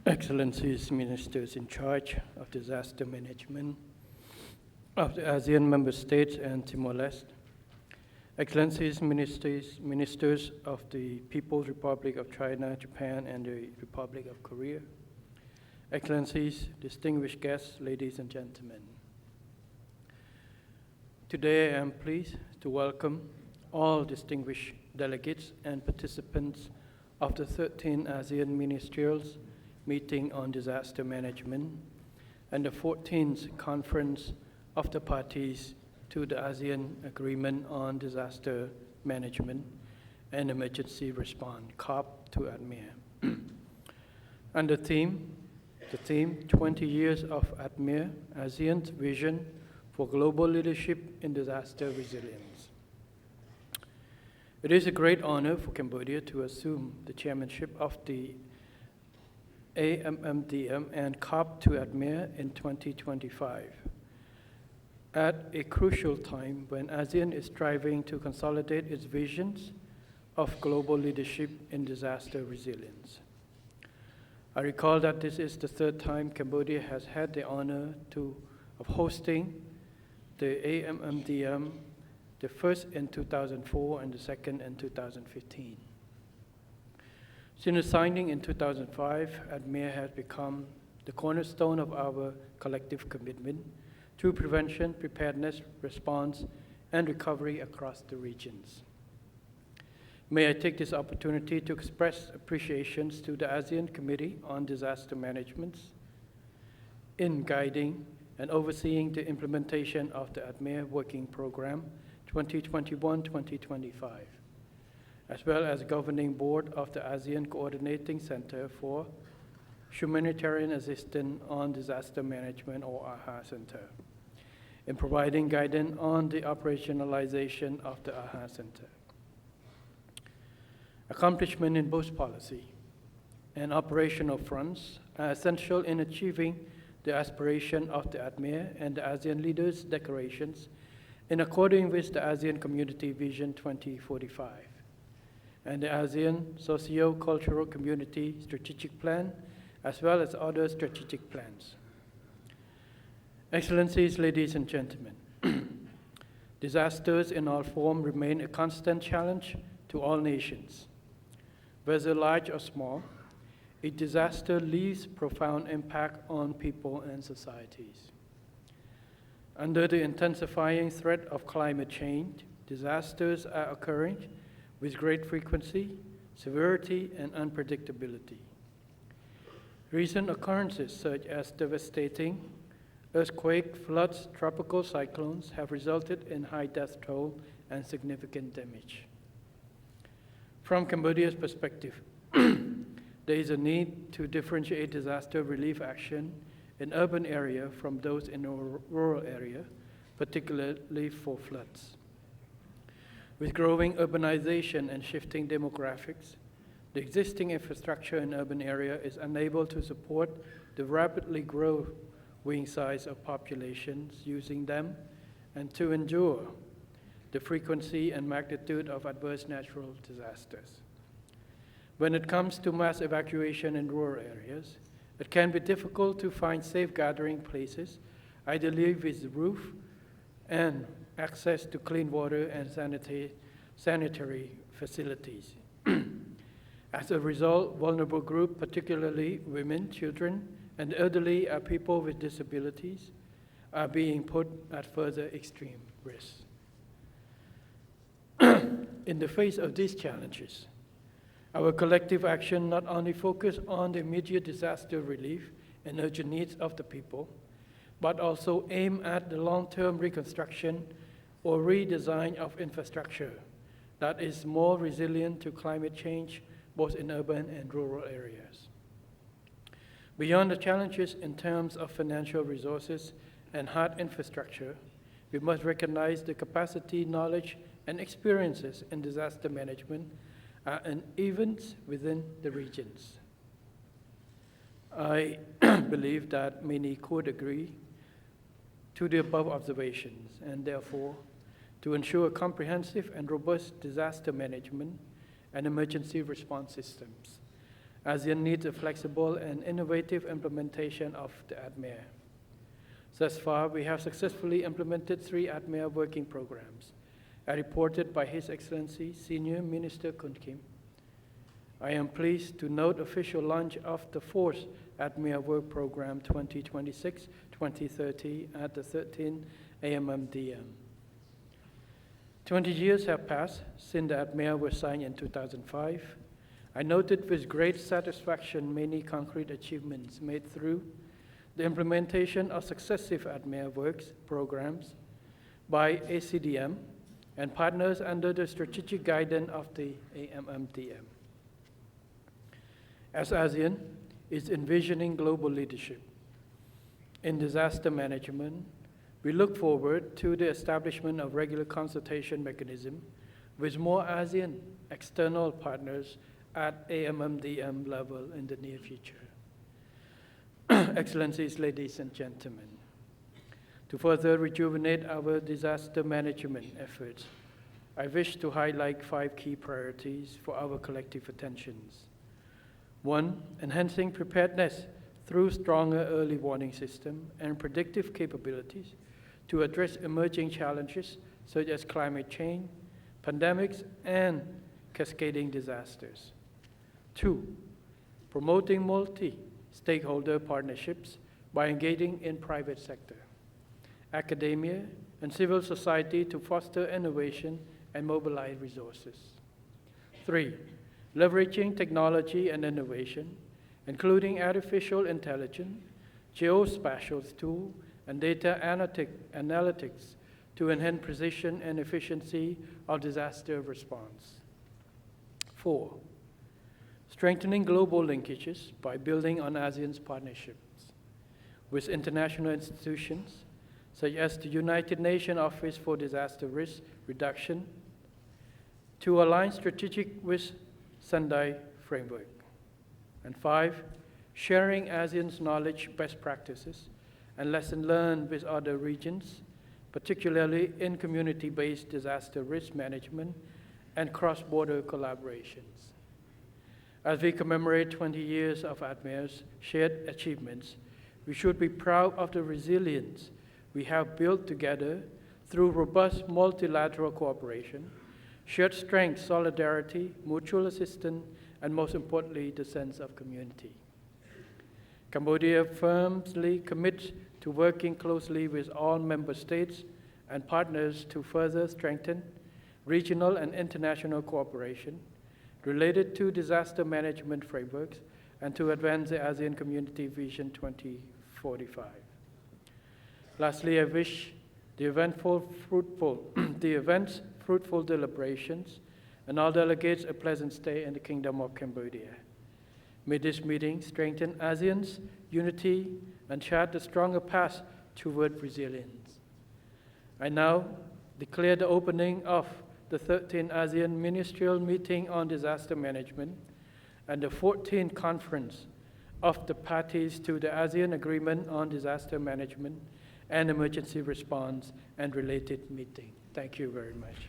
Excellencies, Ministers in charge of disaster management of the ASEAN member states and Timor-Leste, Excellencies, Ministers of the People's Republic of China, Japan, and the Republic of Korea, Excellencies, distinguished guests, ladies and gentlemen. Today I am pleased to welcome all distinguished delegates and participants of the 13th ASEAN Ministerials Meeting on Disaster Management and the 14th Conference of the Parties to the ASEAN Agreement on Disaster Management and Emergency Response, COP TO ADDMER. And the theme, 20 Years of ADDMER, ASEAN's Vision for Global Leadership in Disaster Resilience. It is a great honor for Cambodia to assume the chairmanship of the AMMDM and COP TO ADDMER in 2025, at a crucial time when ASEAN is striving to consolidate its visions of global leadership in disaster resilience. I recall that this is the third time Cambodia has had the honor of hosting the AMMDM, the first in 2004 and the second in 2015. Since signing in 2005, ADDMER has become the cornerstone of our collective commitment to prevention, preparedness, response, and recovery across the regions. May I take this opportunity to express appreciations to the ASEAN Committee on Disaster Management in guiding and overseeing the implementation of the ADDMER Working Program 2021-2025. As well as governing board of the ASEAN Coordinating Center for Humanitarian Assistance on Disaster Management, or AHA Center, in providing guidance on the operationalization of the AHA Center. Accomplishment in both policy and operational fronts are essential in achieving the aspiration of the ADDMER and the ASEAN leaders' declarations in accordance with the ASEAN Community Vision 2045. And the ASEAN Socio-Cultural Community Strategic Plan, as well as other strategic plans. Excellencies, ladies and gentlemen, disasters in all forms remain a constant challenge to all nations. Whether large or small, a disaster leaves profound impact on people and societies. Under the intensifying threat of climate change, disasters are occurring with great frequency, severity, and unpredictability. Recent occurrences such as devastating earthquakes, floods, tropical cyclones have resulted in high death toll and significant damage. From Cambodia's perspective, there is a need to differentiate disaster relief action in urban area from those in a rural area, particularly for floods. With growing urbanization and shifting demographics, the existing infrastructure in urban area is unable to support the rapidly growing size of populations using them and to endure the frequency and magnitude of adverse natural disasters. When it comes to mass evacuation in rural areas, it can be difficult to find safe gathering places, ideally with roof and access to clean water and sanitary facilities. As a result, vulnerable groups, particularly women, children, and elderly, are people with disabilities, are being put at further extreme risk. In the face of these challenges, our collective action not only focus on the immediate disaster relief and urgent needs of the people, but also aim at the long-term reconstruction or redesign of infrastructure that is more resilient to climate change, both in urban and rural areas. Beyond the challenges in terms of financial resources and hard infrastructure, we must recognize the capacity, knowledge, and experiences in disaster management and events within the regions. I believe that many could agree to the above observations, and therefore, to ensure comprehensive and robust disaster management and emergency response systems, ASEAN needs a flexible and innovative implementation of the ADDMER. Thus far, we have successfully implemented 3 ADDMER working programs, as reported by His Excellency Senior Minister Kun Kim. I am pleased to note official launch of the 4th ADDMER Work Program 2026-2030 at the 13th AMMDM. 20 years have passed since the ADDMER was signed in 2005. I noted with great satisfaction many concrete achievements made through the implementation of successive ADDMER works programs by ACDM and partners under the strategic guidance of the AMMDM. As ASEAN is envisioning global leadership in disaster management, we look forward to the establishment of regular consultation mechanism with more ASEAN external partners at AMMDM level in the near future. Excellencies, ladies and gentlemen, to further rejuvenate our disaster management efforts, I wish to highlight 5 key priorities for our collective attentions. 1, enhancing preparedness through stronger early warning system and predictive capabilities to address emerging challenges such as climate change, pandemics, and cascading disasters. 2, promoting multi-stakeholder partnerships by engaging in private sector, academia, and civil society to foster innovation and mobilize resources. 3, leveraging technology and innovation, including artificial intelligence, geospatial tools, and data analytics to enhance precision and efficiency of disaster response. 4, strengthening global linkages by building on ASEAN's partnerships with international institutions such as the United Nations Office for Disaster Risk Reduction to align strategic with Sendai framework. And 5, sharing ASEAN's knowledge, best practices, and lessons learned with other regions, particularly in community-based disaster risk management and cross-border collaborations. As we commemorate 20 years of ADDMER's shared achievements, we should be proud of the resilience we have built together through robust multilateral cooperation, shared strength, solidarity, mutual assistance, and most importantly, the sense of community. Cambodia firmly commits to working closely with all member states and partners to further strengthen regional and international cooperation related to disaster management frameworks and to advance the ASEAN Community Vision 2045. Lastly, I wish the event's fruitful deliberations and all delegates a pleasant stay in the Kingdom of Cambodia. May this meeting strengthen ASEAN's unity and chart a stronger path toward resilience. I now declare the opening of the 13th ASEAN Ministerial Meeting on Disaster Management and the 14th Conference of the Parties to the ASEAN Agreement on Disaster Management and Emergency Response and related meeting. Thank you very much.